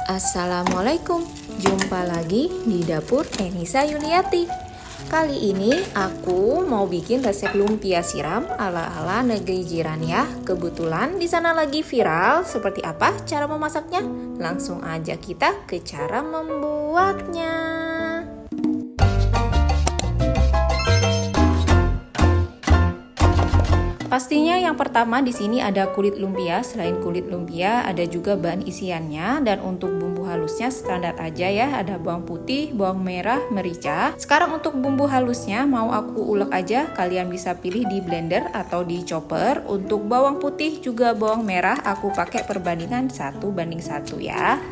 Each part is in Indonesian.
Assalamualaikum, jumpa lagi di dapur Enisa Yuliati. Kali ini aku mau bikin resep lumpia siram ala-ala negeri jiran ya. Kebetulan di sana lagi viral. Seperti apa cara memasaknya? Langsung aja kita ke cara membuatnya. Pastinya yang pertama di sini ada kulit lumpia. Selain kulit lumpia ada juga bahan isiannya, dan untuk bumbu halusnya standar aja ya. Ada bawang putih, bawang merah, merica. Sekarang untuk bumbu halusnya mau aku ulek aja. Kalian bisa pilih di blender atau di chopper. Untuk bawang putih juga bawang merah aku pakai perbandingan 1:1 ya.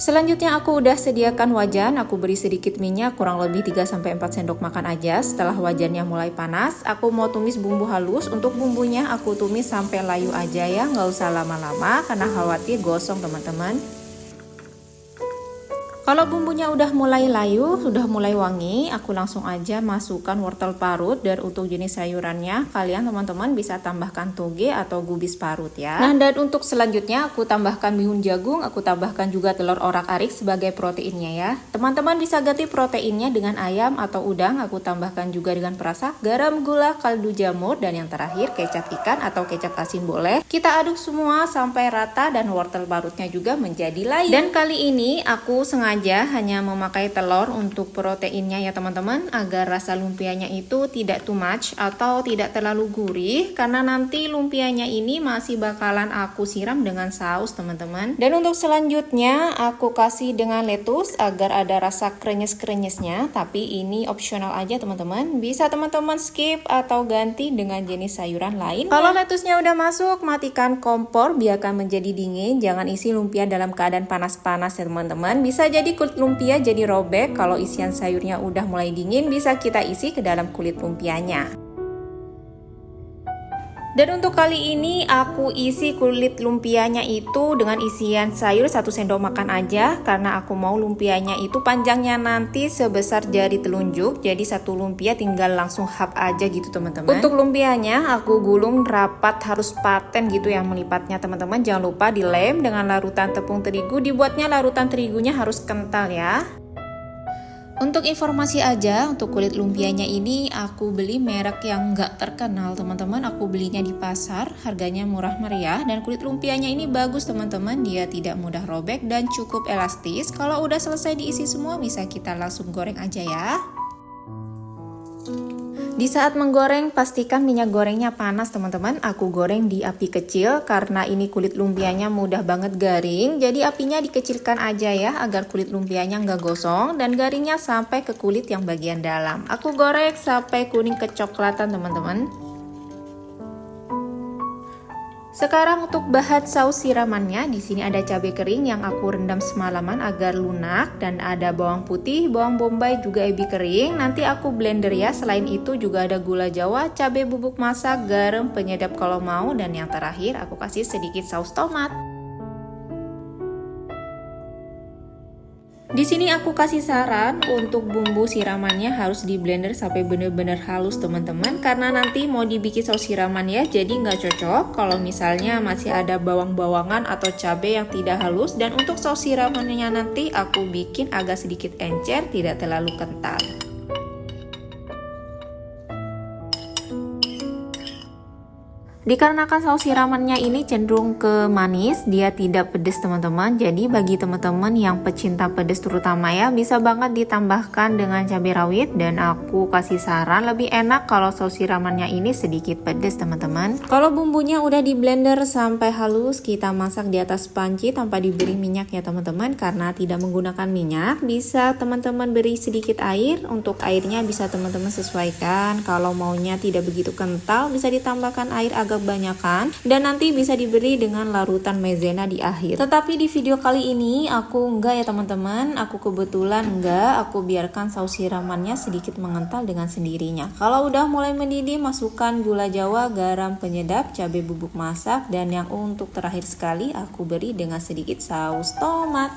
Selanjutnya aku udah sediakan wajan, aku beri sedikit minyak kurang lebih 3-4 sendok makan aja. Setelah wajannya mulai panas, aku mau tumis bumbu halus. Untuk bumbunya aku tumis sampai layu aja ya, nggak usah lama-lama karena khawatir gosong teman-teman. Kalau bumbunya udah mulai layu, sudah mulai wangi, aku langsung aja masukkan wortel parut. Dan untuk jenis sayurannya, kalian teman-teman bisa tambahkan toge atau gubis parut ya. Nah, dan untuk selanjutnya aku tambahkan bihun jagung, aku tambahkan juga telur orak-arik sebagai proteinnya ya. Teman-teman bisa ganti proteinnya dengan ayam atau udang, aku tambahkan juga dengan perasa, garam, gula, kaldu jamur, dan yang terakhir kecap ikan atau kecap asin boleh. Kita aduk semua sampai rata dan wortel parutnya juga menjadi layu. Dan kali ini aku sengaja hanya memakai telur untuk proteinnya ya teman-teman, agar rasa lumpianya itu tidak too much atau tidak terlalu gurih, karena nanti lumpianya ini masih bakalan aku siram dengan saus teman-teman. Dan untuk selanjutnya aku kasih dengan lettuce agar ada rasa krenyes-krenyesnya, tapi ini opsional aja teman-teman, bisa teman-teman skip atau ganti dengan jenis sayuran lain. Kalau lettuce-nya udah masuk, matikan kompor, biarkan menjadi dingin. Jangan isi lumpia dalam keadaan panas-panas ya teman-teman, bisa jadi kulit lumpia jadi robek. Kalau isian sayurnya udah mulai dingin, bisa kita isi ke dalam kulit lumpianya. Dan untuk kali ini aku isi kulit lumpianya itu dengan isian sayur 1 sendok makan aja, karena aku mau lumpianya itu panjangnya nanti sebesar jari telunjuk, jadi satu lumpia tinggal langsung hap aja gitu teman-teman. Untuk lumpianya aku gulung rapat, harus paten gitu yang melipatnya teman-teman. Jangan lupa dilem dengan larutan tepung terigu, dibuatnya larutan terigunya harus kental ya. Untuk informasi aja, untuk kulit lumpianya ini aku beli merek yang nggak terkenal teman-teman. Aku belinya di pasar, harganya murah meriah, dan kulit lumpianya ini bagus teman-teman. Dia tidak mudah robek dan cukup elastis. Kalau udah selesai diisi semua, bisa kita langsung goreng aja ya. Di saat menggoreng, pastikan minyak gorengnya panas teman-teman. Aku goreng di api kecil karena ini kulit lumpianya mudah banget garing. Jadi apinya dikecilkan aja ya, agar kulit lumpianya nggak gosong dan garingnya sampai ke kulit yang bagian dalam. Aku goreng sampai kuning kecoklatan teman-teman. Sekarang untuk bahan saus siramannya, di sini ada cabai kering yang aku rendam semalaman agar lunak, dan ada bawang putih, bawang bombay, juga ebi kering. Nanti aku blender ya. Selain itu juga ada gula jawa, cabai bubuk masak, garam, penyedap kalau mau, dan yang terakhir aku kasih sedikit saus tomat. Di sini aku kasih saran untuk bumbu siramannya harus di blender sampai bener-bener halus teman-teman, karena nanti mau dibikin saus siraman ya, jadi nggak cocok kalau misalnya masih ada bawang-bawangan atau cabai yang tidak halus. Dan untuk saus siramannya nanti aku bikin agak sedikit encer, tidak terlalu kental. Dikarenakan saus siramannya ini cenderung ke manis, dia tidak pedas teman-teman. Jadi bagi teman-teman yang pecinta pedas terutama ya, bisa banget ditambahkan dengan cabai rawit. Dan aku kasih saran lebih enak kalau saus siramannya ini sedikit pedas teman-teman. Kalau bumbunya udah di blender sampai halus, kita masak di atas panci tanpa diberi minyak ya teman-teman. Karena tidak menggunakan minyak, bisa teman-teman beri sedikit air. Untuk airnya bisa teman-teman sesuaikan. Kalau maunya tidak begitu kental, bisa ditambahkan air agak kebanyakan, dan nanti bisa diberi dengan larutan maizena di akhir. Tetapi di video kali ini aku enggak ya teman-teman, aku kebetulan enggak, aku biarkan saus siramannya sedikit mengental dengan sendirinya. Kalau udah mulai mendidih, masukkan gula jawa, garam, penyedap, cabai bubuk masak, dan yang untuk terakhir sekali aku beri dengan sedikit saus tomat.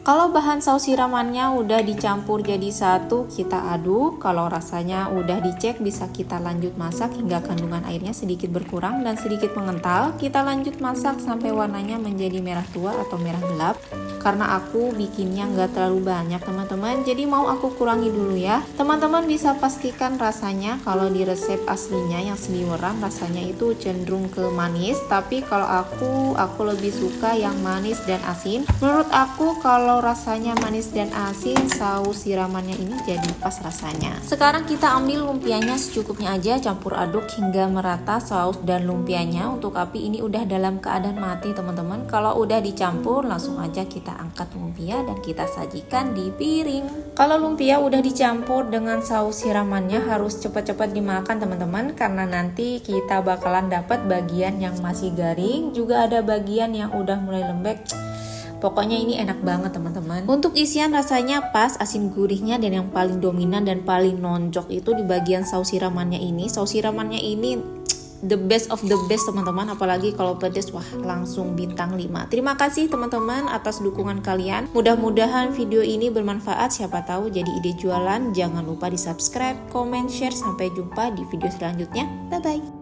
Kalau bahan saus siramannya udah dicampur jadi satu, kita aduk. Kalau rasanya udah dicek, bisa kita lanjut masak hingga kandungan airnya sedikit berkurang dan sedikit mengental. Kita lanjut masak sampai warnanya menjadi merah tua atau merah gelap. Karena aku bikinnya nggak terlalu banyak teman-teman, jadi mau aku kurangi dulu ya. Teman-teman bisa pastikan rasanya kalau di resep aslinya yang seliweran rasanya itu cenderung ke manis, tapi kalau aku lebih suka yang manis dan asin. Menurut aku kalau rasanya manis dan asin, saus siramannya ini jadi pas rasanya. Sekarang kita ambil lumpianya secukupnya aja, campur aduk hingga merata saus dan lumpianya. Untuk api ini udah dalam keadaan mati teman-teman. Kalau udah dicampur langsung aja kita angkat lumpia dan kita sajikan di piring. Kalau lumpia udah dicampur dengan saus siramannya harus cepat-cepat dimakan teman-teman, karena nanti kita bakalan dapat bagian yang masih garing, juga ada bagian yang udah mulai lembek. Pokoknya ini enak banget teman-teman. Untuk isian rasanya pas, asin gurihnya, dan yang paling dominan dan paling nonjok itu di bagian saus siramannya ini. Saus siramannya ini the best of the best teman-teman, apalagi kalau pedas, wah langsung bintang 5. Terima kasih teman-teman atas dukungan kalian. Mudah-mudahan video ini bermanfaat, siapa tahu jadi ide jualan. Jangan lupa di subscribe, comment, share. Sampai jumpa di video selanjutnya. Bye bye.